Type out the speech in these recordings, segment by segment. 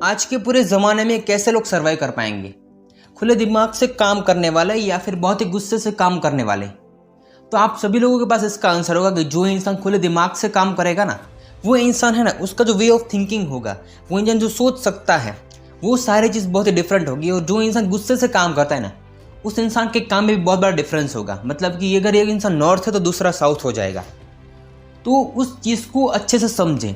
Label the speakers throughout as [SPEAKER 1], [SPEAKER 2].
[SPEAKER 1] आज के पूरे ज़माने में कैसे लोग सर्वाइव कर पाएंगे? खुले दिमाग से काम करने वाले या फिर बहुत ही गुस्से से काम करने वाले? तो आप सभी लोगों के पास इसका आंसर होगा कि जो इंसान खुले दिमाग से काम करेगा ना, वो इंसान है ना, उसका जो वे ऑफ थिंकिंग होगा, वो इंसान जो सोच सकता है, वो सारी चीज़ बहुत ही डिफरेंट होगी। और जो इंसान गुस्से से काम करता है ना, उस इंसान के काम में भी बहुत बड़ा डिफरेंस होगा। मतलब कि अगर एक इंसान नॉर्थ है तो दूसरा साउथ हो जाएगा। तो उस चीज़ को अच्छे से समझें।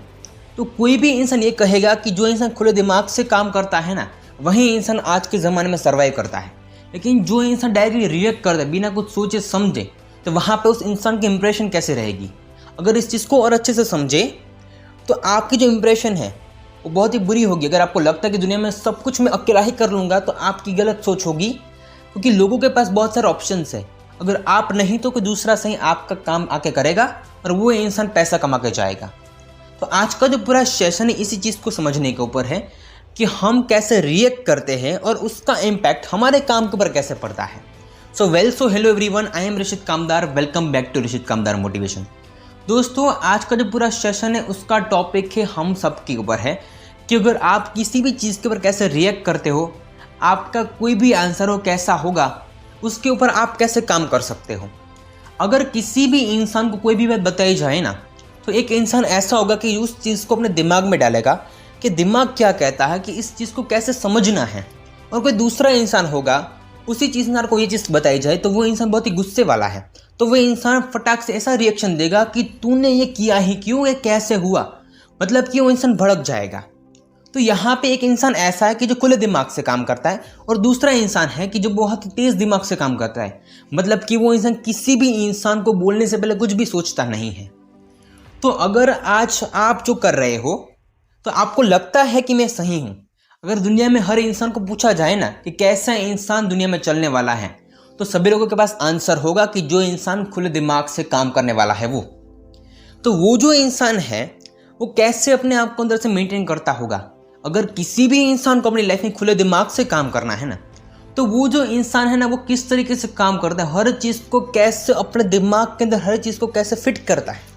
[SPEAKER 1] तो कोई भी इंसान ये कहेगा कि जो इंसान खुले दिमाग से काम करता है ना, वही इंसान आज के ज़माने में सर्वाइव करता है। लेकिन जो इंसान डायरेक्टली रिएक्ट करता है बिना कुछ सोचे समझे, तो वहाँ पे उस इंसान की इंप्रेशन कैसे रहेगी? अगर इस चीज़ को और अच्छे से समझे तो आपकी जो इंप्रेशन है वो बहुत ही बुरी होगी। अगर आपको लगता है कि दुनिया में सब कुछ मैं अकेला ही कर लूँगा, तो आपकी गलत सोच होगी, क्योंकि लोगों के पास बहुत सारे ऑप्शंस है। अगर आप नहीं तो कोई दूसरा सही आपका काम आके करेगा और वो इंसान पैसा कमा के जाएगा। तो आज का जो पूरा सेशन है इसी चीज़ को समझने के ऊपर है कि हम कैसे रिएक्ट करते हैं और उसका इम्पैक्ट हमारे काम के ऊपर कैसे पड़ता है। So hello everyone, I am Rishit Kamdar. Welcome back to Rishit Kamdar motivation. दोस्तों, आज का जो पूरा सेशन है उसका टॉपिक है हम सब के ऊपर है कि अगर आप किसी भी चीज़ के ऊपर कैसे रिएक्ट करते हो, आपका कोई भी आंसर हो कैसा होगा, उसके ऊपर आप कैसे काम कर सकते हो। अगर किसी भी इंसान को कोई भी बात बताई जाए ना, तो एक इंसान ऐसा होगा कि उस चीज़ को अपने दिमाग में डालेगा कि दिमाग क्या कहता है, कि इस चीज़ को कैसे समझना है। और कोई दूसरा इंसान होगा, उसी चीज़ को ये चीज़ बताई जाए तो वो इंसान बहुत ही गुस्से वाला है, तो वो इंसान फटाक से ऐसा रिएक्शन देगा कि तूने ये किया ही क्यों, ये कैसे हुआ, मतलब कि वो इंसान भड़क जाएगा। तो यहाँ पे एक इंसान ऐसा है कि जो खुले दिमाग से काम करता है, और दूसरा इंसान है कि जो बहुत ही तेज़ दिमाग से काम करता है। मतलब कि वो इंसान किसी भी इंसान को बोलने से पहले कुछ भी सोचता नहीं है। तो अगर आज आप जो कर रहे हो तो आपको लगता है कि मैं सही हूँ। अगर दुनिया में हर इंसान को पूछा जाए ना कि कैसा इंसान दुनिया में चलने वाला है, तो सभी लोगों के पास आंसर होगा कि जो इंसान खुले दिमाग से काम करने वाला है वो। तो वो जो इंसान है वो कैसे अपने आप को अंदर से मेंटेन करता होगा। अगर किसी भी इंसान को अपनी लाइफ में खुले दिमाग से काम करना है ना, तो वो जो इंसान है ना, वो किस तरीके से काम करता है, हर चीज़ को कैसे अपने दिमाग के अंदर हर चीज़ को कैसे फिट करता है,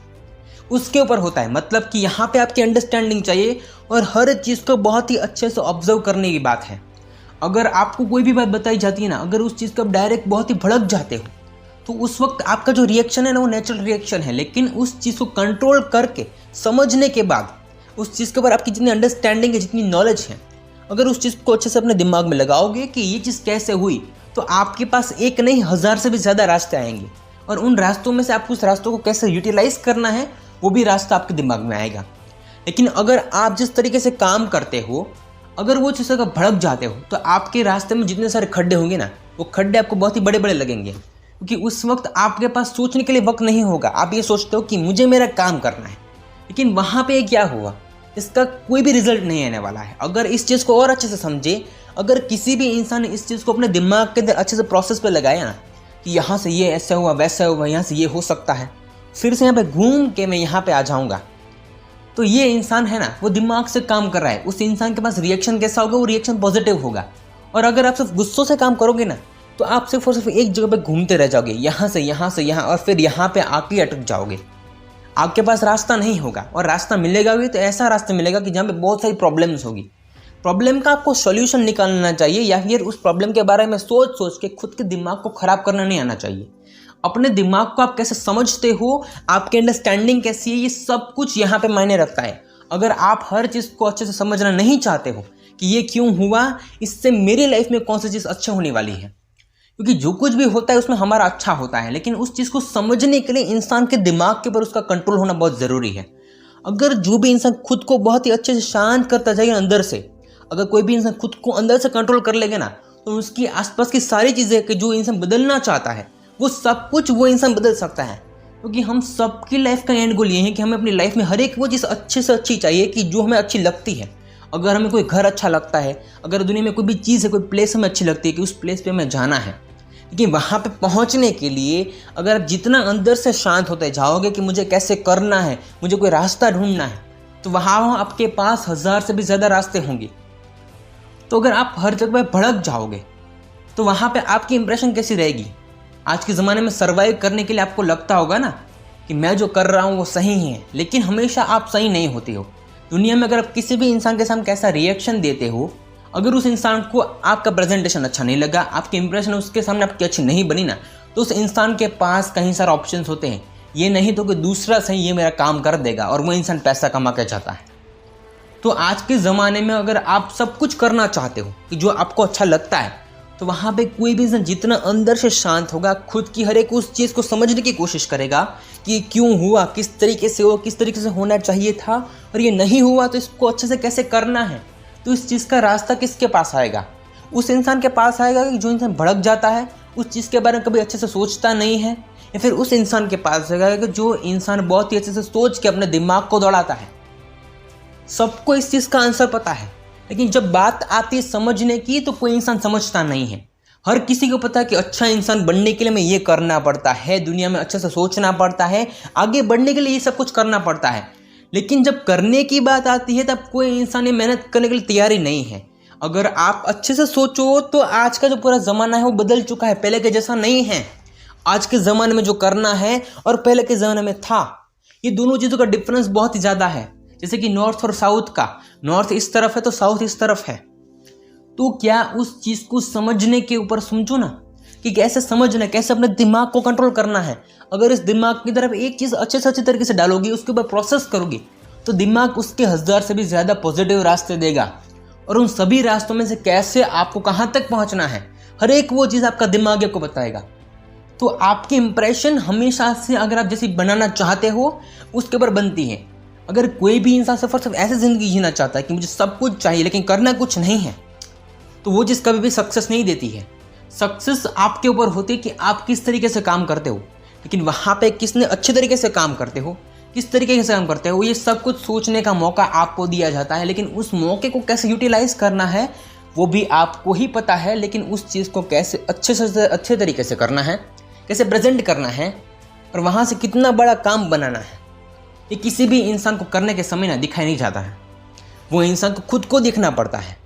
[SPEAKER 1] उसके ऊपर होता है। मतलब कि यहाँ पे आपकी अंडरस्टैंडिंग चाहिए और हर चीज़ को बहुत ही अच्छे से ऑब्जर्व करने की बात है। अगर आपको कोई भी बात बताई जाती है ना, अगर उस चीज़ को आप डायरेक्ट बहुत ही भड़क जाते हो, तो उस वक्त आपका जो रिएक्शन है ना, वो नेचुरल रिएक्शन है। लेकिन उस चीज़ को कंट्रोल करके समझने के बाद, उस चीज़ के ऊपर आपकी जितनी अंडरस्टैंडिंग है, जितनी नॉलेज है, अगर उस चीज़ को अच्छे से अपने दिमाग में लगाओगे कि ये चीज़ कैसे हुई, तो आपके पास एक नहीं 1000 से भी ज़्यादा रास्ते आएंगे। और उन रास्तों में से आपको उस रास्तों को कैसे यूटिलाइज करना है, वो भी रास्ता आपके दिमाग में आएगा। लेकिन अगर आप जिस तरीके से काम करते हो, अगर वो चीज़ अगर भड़क जाते हो, तो आपके रास्ते में जितने सारे खड्डे होंगे ना, वो खड्डे आपको बहुत ही बड़े बड़े लगेंगे, क्योंकि उस वक्त आपके पास सोचने के लिए वक्त नहीं होगा। आप ये सोचते हो कि मुझे मेरा काम करना है, लेकिन वहाँ पे क्या हुआ, इसका कोई भी रिजल्ट नहीं आने वाला है। अगर इस चीज़ को और अच्छे से समझे, अगर किसी भी इंसान ने इस चीज़ को अपने दिमाग के अंदर अच्छे से प्रोसेस पे लगाया ना कि यहाँ से ये ऐसा हुआ, वैसा हुआ, यहाँ से ये हो सकता है, फिर से यहाँ पे घूम के मैं यहाँ पे आ जाऊँगा, तो ये इंसान है ना, वो दिमाग से काम कर रहा है। उस इंसान के पास रिएक्शन कैसा होगा, वो रिएक्शन पॉजिटिव होगा। और अगर आप सिर्फ गुस्सों से काम करोगे ना, तो आप सिर्फ और सिर्फ एक जगह पे घूमते रह जाओगे, यहाँ से यहाँ और फिर यहाँ पे आके अटक जाओगे। आपके पास रास्ता नहीं होगा, और रास्ता मिलेगा भी तो ऐसा रास्ता मिलेगा कि जहाँ पे बहुत सारी प्रॉब्लम्स होगी। प्रॉब्लम का आपको सॉल्यूशन निकालना चाहिए, या फिर उस प्रॉब्लम के बारे में सोच सोच के खुद के दिमाग को ख़राब करना नहीं आना चाहिए। अपने दिमाग को आप कैसे समझते हो, आपकी अंडरस्टैंडिंग कैसी है, ये सब कुछ यहाँ पे मायने रखता है। अगर आप हर चीज़ को अच्छे से समझना नहीं चाहते हो कि ये क्यों हुआ, इससे मेरी लाइफ में कौन सी चीज़ अच्छा होने वाली है, क्योंकि जो कुछ भी होता है उसमें हमारा अच्छा होता है, लेकिन उस चीज़ को समझने के लिए इंसान के दिमाग के ऊपर उसका कंट्रोल होना बहुत ज़रूरी है। अगर जो भी इंसान खुद को बहुत ही अच्छे से शांत करता जाएगा अंदर से, अगर कोई भी इंसान खुद को अंदर से कंट्रोल कर लेगा ना, तो उसकी आसपास की सारी चीज़ें कि जो इंसान बदलना चाहता है, वो सब कुछ वो इंसान बदल सकता है। क्योंकि हम सबकी लाइफ का एंड गोल ये है कि हमें अपनी लाइफ में हर एक वो चीज़ अच्छे से अच्छी चाहिए कि जो हमें अच्छी लगती है। अगर हमें कोई घर अच्छा लगता है, अगर दुनिया में कोई भी चीज़ है, कोई प्लेस हमें अच्छी लगती है कि उस प्लेस पे हमें जाना है, लेकिन वहाँ पे पहुँचने के लिए अगर आप जितना अंदर से शांत होते जाओगे कि मुझे कैसे करना है, मुझे कोई रास्ता ढूंढना है, तो वहाँ आपके पास 1000 से भी ज़्यादा रास्ते होंगे। तो अगर आप हर जगह पर भड़क जाओगे, तो वहाँ पे आपकी इंप्रेशन कैसी रहेगी। आज के ज़माने में सर्वाइव करने के लिए आपको लगता होगा ना कि मैं जो कर रहा हूँ वो सही है, लेकिन हमेशा आप सही नहीं होते हो। दुनिया में अगर आप किसी भी इंसान के सामने कैसा रिएक्शन देते हो, अगर उस इंसान को आपका प्रेजेंटेशन अच्छा नहीं लगा, आपकी इंप्रेशन उसके सामने आपकी अच्छी नहीं बनी ना, तो उस इंसान के पास कहीं सारे ऑप्शंस होते हैं। ये नहीं तो कि दूसरा सही ये मेरा काम कर देगा, और वो इंसान पैसा कमा के चाहता है। तो आज के ज़माने में अगर आप सब कुछ करना चाहते हो कि जो आपको अच्छा लगता है, तो वहाँ पे कोई भी इंसान जितना अंदर से शांत होगा, खुद की हर एक उस चीज़ को समझने की कोशिश करेगा कि क्यों हुआ, किस तरीके से हो, किस तरीके से होना चाहिए था, और ये नहीं हुआ तो इसको अच्छे से कैसे करना है, तो इस चीज़ का रास्ता किसके पास आएगा? उस इंसान के पास आएगा कि जो इंसान भड़क जाता है, उस चीज़ के बारे में कभी अच्छे से सोचता नहीं है, या फिर उस इंसान के पास आएगा कि जो इंसान बहुत ही अच्छे से सोच के अपने दिमाग को दौड़ाता है। सबको इस चीज़ का आंसर पता है, लेकिन जब बात आती है समझने की, तो कोई इंसान समझता नहीं है। हर किसी को पता है कि अच्छा इंसान बनने के लिए हमें ये करना पड़ता है, दुनिया में अच्छे से सोचना पड़ता है, आगे बढ़ने के लिए ये सब कुछ करना पड़ता है। लेकिन जब करने की बात आती है, तब कोई इंसान ये मेहनत करने के लिए तैयार ही नहीं है। अगर आप अच्छे से सोचो तो आज का जो पूरा ज़माना है वो बदल चुका है, पहले के जैसा नहीं है। आज के ज़माने में जो करना है और पहले के ज़माने में था, ये दोनों चीज़ों का डिफरेंस बहुत ही ज़्यादा है। जैसे कि नॉर्थ और साउथ का, नॉर्थ इस तरफ है तो साउथ इस तरफ है। तो क्या उस चीज़ को समझने के ऊपर समझो ना, कि कैसे समझना है, कैसे अपने दिमाग को कंट्रोल करना है। अगर इस दिमाग की तरफ एक चीज़ अच्छे से अच्छे तरीके से डालोगे, उसके ऊपर प्रोसेस करोगे, तो दिमाग उसके 1000 से भी ज़्यादा पॉजिटिव रास्ते देगा। और उन सभी रास्तों में से कैसे आपको कहाँ तक पहुँचना है, हर एक वो चीज़ आपका दिमाग आपको बताएगा। तो आपकी इंप्रेशन हमेशा से अगर आप जैसे बनाना चाहते हो, उसके ऊपर बनती है। अगर कोई भी इंसान सिर्फ ऐसी ज़िंदगी जीना चाहता है कि मुझे सब कुछ चाहिए लेकिन करना कुछ नहीं है, तो वो चीज़ कभी भी सक्सेस नहीं देती है। सक्सेस आपके ऊपर होती है कि आप किस तरीके से काम करते हो, लेकिन वहाँ पे किसने अच्छे तरीके से काम करते हो, किस तरीके से काम करते हो, ये सब कुछ सोचने का मौका आपको दिया जाता है। लेकिन उस मौके को कैसे यूटिलाइज़ करना है वो भी आपको ही पता है। लेकिन उस चीज़ को कैसे अच्छे से अच्छे तरीके से करना है, कैसे प्रेजेंट करना है, और वहाँ से कितना बड़ा काम बनाना है, ये किसी भी इंसान को करने के समय ना दिखाई नहीं जाता है। वो इंसान को खुद को देखना पड़ता है।